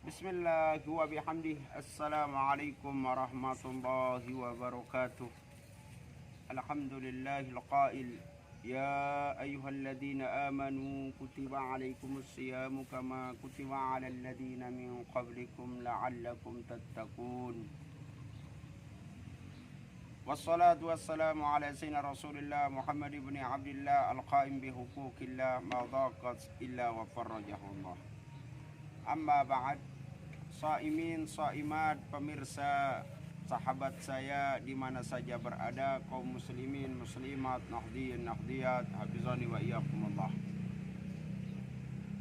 Bismillah wa bihamdih. Assalamualaikum warahmatullahi wabarakatuh. Alhamdulillahil qail ya ayyuhalladzina amanu kutiba alaikumus siyamu kama kutiba alal ladzina min qablikum la'allakum tattaqun. Wassalatu wassalamu ala sayyidina Rasulillah Muhammad ibn Abdillah al-qaim bihuquqillah ma dhaqat illa wa farrajahullah. Amma ba'd. Saimin, saimat, pemirsa, sahabat saya di mana saja berada, kaum muslimin, muslimat, nahdiyin, nahdiyat, hafizani wa iyyakumullah.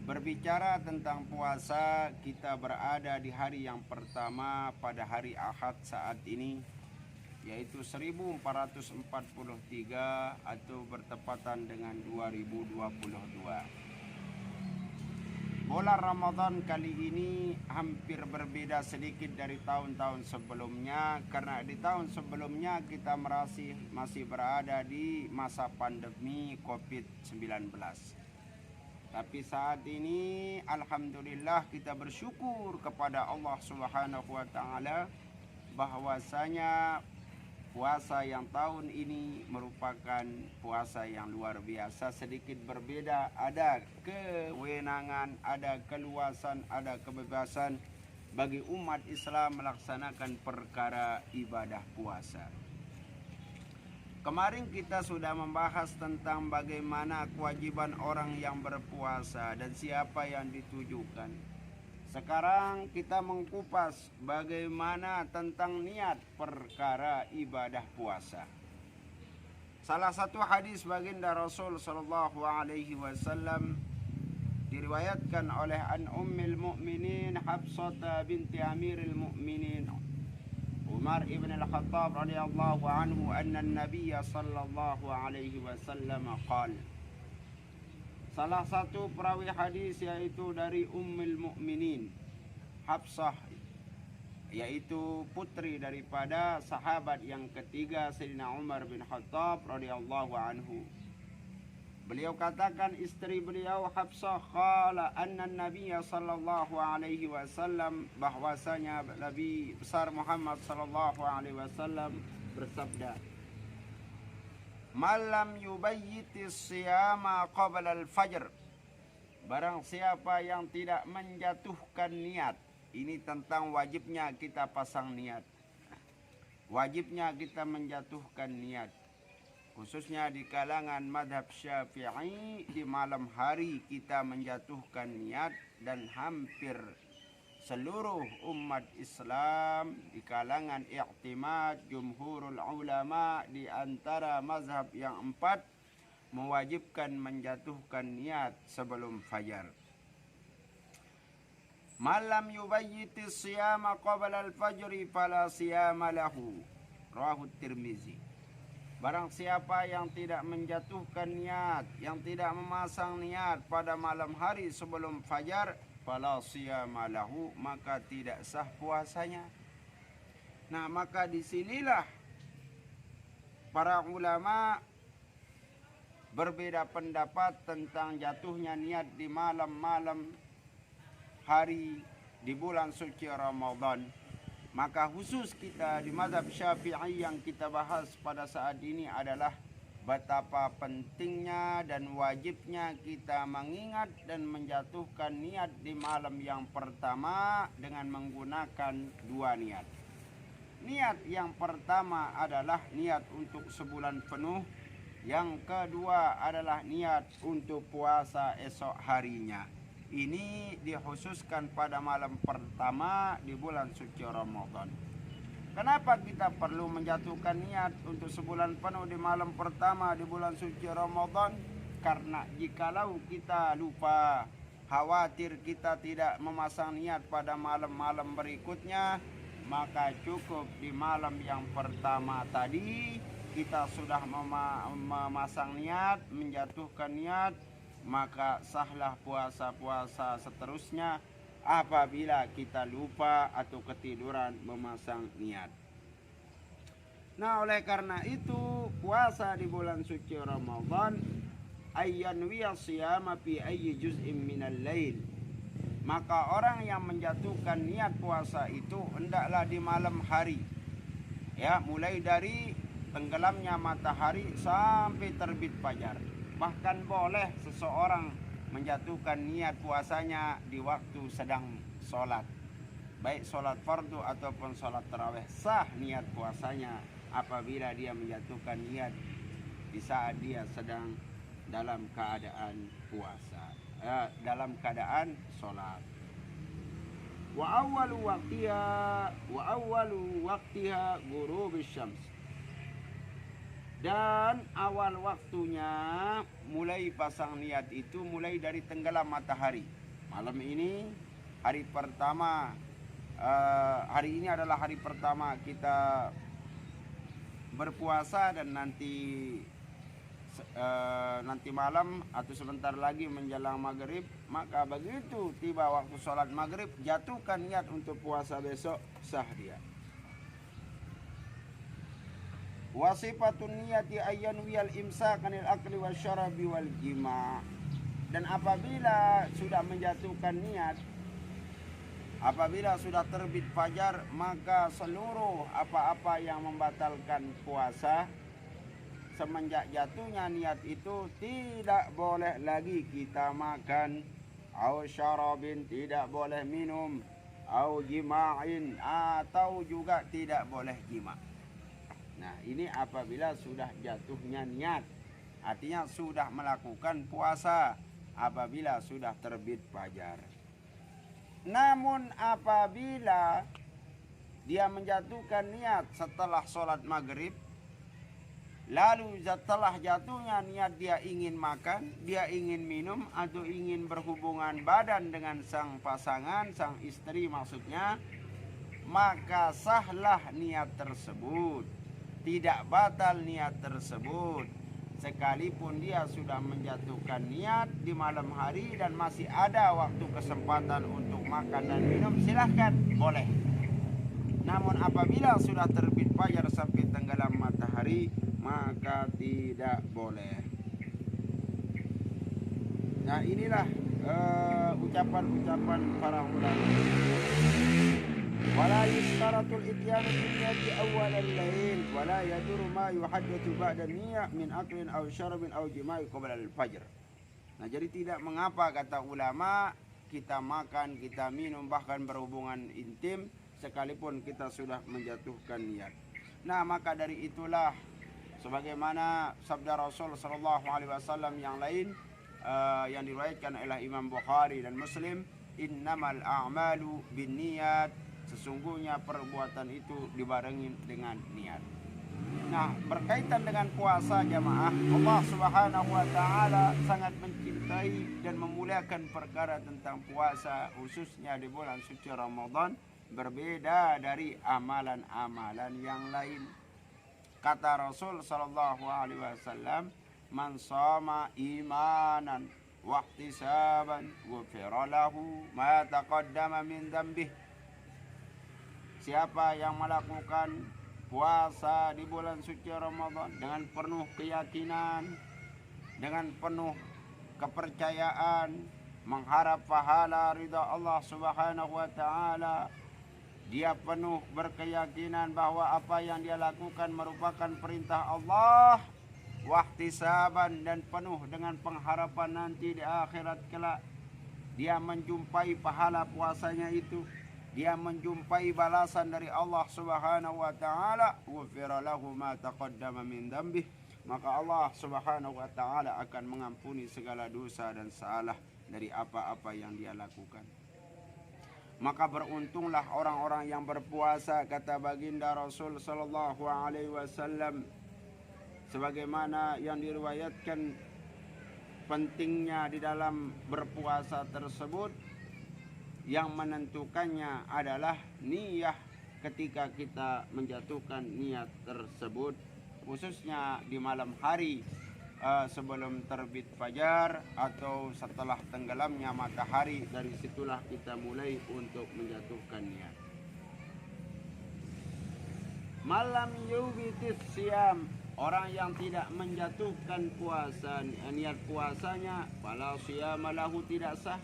Berbicara tentang puasa, kita berada di hari yang pertama pada hari Ahad saat ini, yaitu 1443 atau bertepatan dengan 2022. Bulan Ramadan kali ini hampir berbeda sedikit dari tahun-tahun sebelumnya, karena di tahun sebelumnya kita masih berada di masa pandemi COVID-19. Tapi saat ini alhamdulillah kita bersyukur kepada Allah Subhanahu wa taala bahwasanya puasa yang tahun ini merupakan puasa yang luar biasa, sedikit berbeda, ada kewenangan, ada keluasan, ada kebebasan bagi umat Islam melaksanakan perkara ibadah puasa. Kemarin kita sudah membahas tentang bagaimana kewajiban orang yang berpuasa dan siapa yang ditujukan. Sekarang kita mengkupas bagaimana tentang niat perkara ibadah puasa. Salah satu hadis baginda Rasul sallallahu alaihi wasallam diriwayatkan oleh an ummil mu'minin Hafsah binti Amiril Mu'minin Umar ibn al-Khattab radhiyallahu anhu anna an-nabiy sallallahu alaihi wasallam qala. Salah satu perawi hadis yaitu dari Ummul Mukminin Hafsah, yaitu putri daripada sahabat yang ketiga Sayyidina Umar bin Khattab radhiyallahu anhu. Beliau katakan istri beliau Hafsah qala anna an-nabiy sallallahu alaihi wasallam, bahwasanya Nabi besar Muhammad sallallahu alaihi wasallam bersabda, malam yubayyitis siyama qabla al-fajr, barang siapa yang tidak menjatuhkan niat. Ini tentang wajibnya kita pasang niat, wajibnya kita menjatuhkan niat, khususnya di kalangan madhab Syafi'i. Di malam hari kita menjatuhkan niat, dan hampir seluruh umat Islam di kalangan i'timad jumhurul ulama di antara mazhab yang empat mewajibkan menjatuhkan niat sebelum fajar. Malam yubayyitis siyama qabla al-fajri fala siyama lahu, rawahu Tirmizi. Barang siapa yang tidak menjatuhkan niat, yang tidak memasang niat pada malam hari sebelum fajar, fala siyama lahu, maka tidak sah puasanya. Nah, maka disinilah para ulama berbeda pendapat tentang jatuhnya niat di malam-malam hari di bulan suci Ramadan. Maka khusus kita di mazhab Syafi'i yang kita bahas pada saat ini adalah betapa pentingnya dan wajibnya kita mengingat dan menjatuhkan niat di malam yang pertama dengan menggunakan dua niat. Niat yang pertama adalah niat untuk sebulan penuh. Yang kedua adalah niat untuk puasa esok harinya. Ini dikhususkan pada malam pertama di bulan suci Ramadan. Kenapa kita perlu menjatuhkan niat untuk sebulan penuh di malam pertama di bulan suci Ramadan? Karena jikalau kita lupa, khawatir kita tidak memasang niat pada malam-malam berikutnya, maka cukup di malam yang pertama tadi kita sudah memasang niat, menjatuhkan niat, maka sahlah puasa-puasa seterusnya apabila kita lupa atau ketiduran memasang niat. Nah, oleh karena itu puasa di bulan suci Ramadan ayyanwiya siyama fi ayyi juz'in minal lail, Maka orang yang menjatuhkan niat puasa itu hendaklah di malam hari, ya, mulai dari tenggelamnya matahari sampai terbit fajar. Bahkan boleh seseorang menjatuhkan niat puasanya di waktu sedang sholat, baik sholat fardu ataupun sholat tarawih. Sah niat puasanya apabila dia menjatuhkan niat di saat dia sedang dalam keadaan puasa, dalam keadaan sholat. Wa awwalu waqtiha ghurubus syams. Dan awal waktunya mulai pasang niat itu mulai dari tenggelam matahari. Malam ini hari pertama, hari ini adalah hari pertama kita berpuasa, dan nanti malam atau sebentar lagi menjelang maghrib, maka begitu tiba waktu sholat maghrib, jatuhkan niat untuk puasa besok, sah dia. Wasifatun niyati ayyan wiyal imsakanil akli wasyarabi wal jima'. Dan apabila sudah menjatuhkan niat, apabila sudah terbit fajar, maka seluruh apa-apa yang membatalkan puasa semenjak jatuhnya niat itu tidak boleh lagi kita makan, au syarabin, tidak boleh minum, au jima'in, atau juga tidak boleh jima'. Nah, ini apabila sudah jatuhnya niat, artinya sudah melakukan puasa apabila sudah terbit fajar. Namun apabila dia menjatuhkan niat setelah sholat maghrib, lalu setelah jatuhnya niat dia ingin makan, dia ingin minum, atau ingin berhubungan badan dengan sang pasangan, sang istri maksudnya, maka sahlah niat tersebut. Tidak batal niat tersebut, sekalipun dia sudah menjatuhkan niat di malam hari dan masih ada waktu kesempatan untuk makan dan minum, silahkan, boleh. Namun apabila sudah terbit fajar sampai tenggelam matahari, maka tidak boleh. Nah, inilah ucapan-ucapan para ulama. Wala yushtaratul ityanu binniyati awwalal lail wala yaduru ma yuhaddatsu ba'da niyyah min aklin aw syarabin aw jima'i qabla al-fajr. Nah, jadi tidak mengapa, kata ulama, kita makan, kita minum, bahkan berhubungan intim sekalipun kita sudah menjatuhkan niat. Nah, maka dari itulah sebagaimana sabda Rasul sallallahu alaihi wasallam yang lain yang diriwayatkan oleh Imam Bukhari dan Muslim, innamal a'malu binniyat, sesungguhnya perbuatan itu dibarengi dengan niat. Nah, berkaitan dengan puasa jamaah, Allah Subhanahu wa taala sangat mencintai dan memuliakan perkara tentang puasa, khususnya di bulan suci Ramadan, berbeda dari amalan-amalan yang lain. Kata Rasul sallallahu alaihi wasallam, man shama imanan wa ihtisaban ghufira lahu ma taqaddama min dhanbihi. Siapa yang melakukan puasa di bulan suci Ramadan dengan penuh keyakinan, dengan penuh kepercayaan, mengharap pahala ridha Allah Subhanahu wa taala, dia penuh berkeyakinan bahwa apa yang dia lakukan merupakan perintah Allah, wahtisaban, dan penuh dengan pengharapan nanti di akhirat kelak dia menjumpai pahala puasanya itu, dia menjumpai balasan dari Allah Subhanahu wa taala, ghufira lahu ma taqaddama min dhanbihi, maka Allah Subhanahu wa taala akan mengampuni segala dosa dan salah dari apa-apa yang dia lakukan. Maka beruntunglah orang-orang yang berpuasa, kata baginda Rasul sallallahu alaihi wasallam, sebagaimana yang diriwayatkan pentingnya di dalam berpuasa tersebut. Yang menentukannya adalah niat ketika kita menjatuhkan niat tersebut, khususnya di malam hari sebelum terbit fajar atau setelah tenggelamnya matahari. Dari situlah kita mulai untuk menjatuhkan niat. Malam yubitis siam, orang yang tidak menjatuhkan puasa niat puasanya, fala siyama lahu, tidak sah.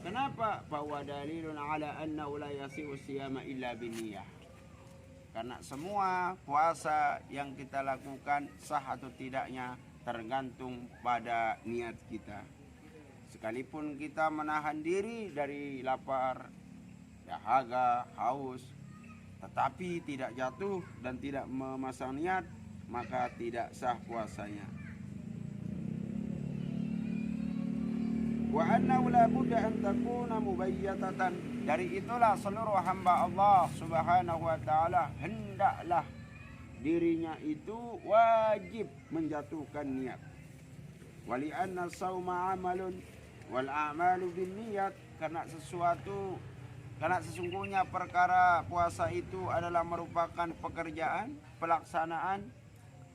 Kenapa? Bahwa dalilun ala annahu la yasihu siyama illa binniyah. Karena semua puasa yang kita lakukan sah atau tidaknya tergantung pada niat kita. Sekalipun kita menahan diri dari lapar, dahaga, haus, tetapi tidak jatuh dan tidak memasang niat, maka tidak sah puasanya. Wa annahu la budda an takuna mubayyatatan. Dari itulah seluruh hamba Allah Subhanahu wa taala hendaklah dirinya itu wajib menjatuhkan niat. Wali anna sauma amalun wal a'malu binniyat, karena sesungguhnya perkara puasa itu adalah merupakan pekerjaan, pelaksanaan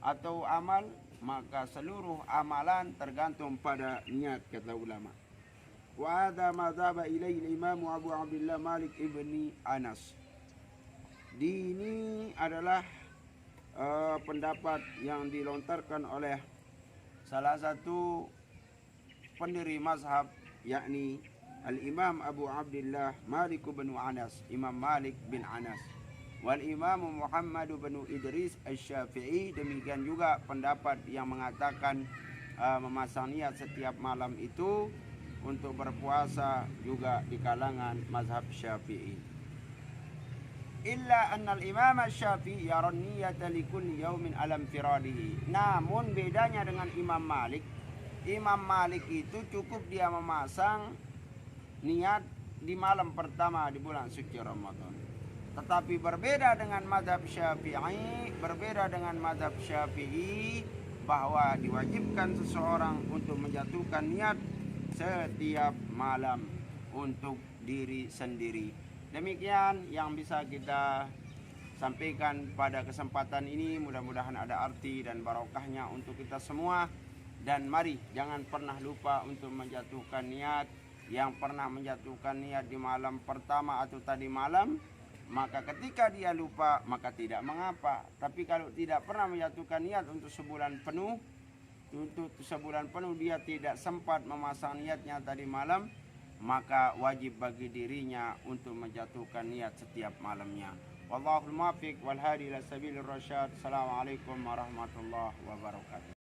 atau amal, maka seluruh amalan tergantung pada niat, kata ulama. Wa hadha ma dhaba ilaihi al-imam Abu Abdullah Malik ibni Anas. Ini adalah pendapat yang dilontarkan oleh salah satu pendiri mazhab, yakni Al-Imam Abu Abdullah Malik bin Anas, Imam Malik bin Anas. Wal Imam Muhammad bin Idris Asy-Syafi'i, demikian juga pendapat yang mengatakan memasang niat setiap malam itu untuk berpuasa juga di kalangan mazhab Syafi'i. Illa anna al-Imam Asy-Syafi'i yara niyata li kulli yaumin alam firadihi. Namun bedanya dengan Imam Malik, Imam Malik itu cukup dia memasang niat di malam pertama di bulan suci Ramadan. Tetapi berbeda dengan mazhab Syafi'i, bahwa diwajibkan seseorang untuk menjatuhkan niat setiap malam untuk diri sendiri. Demikian yang bisa kita sampaikan pada kesempatan ini. Mudah-mudahan ada arti dan barokahnya untuk kita semua. Dan mari jangan pernah lupa untuk menjatuhkan niat. Yang pernah menjatuhkan niat di malam pertama atau tadi malam, maka ketika dia lupa maka tidak mengapa. Tapi kalau tidak pernah menjatuhkan niat untuk sebulan penuh, dia tidak sempat memasang niatnya tadi malam, maka wajib bagi dirinya untuk menjatuhkan niat setiap malamnya. Wallahul muwaffiq wal hadi ila sabilir rasyad. Assalamualaikum warahmatullahi wabarakatuh.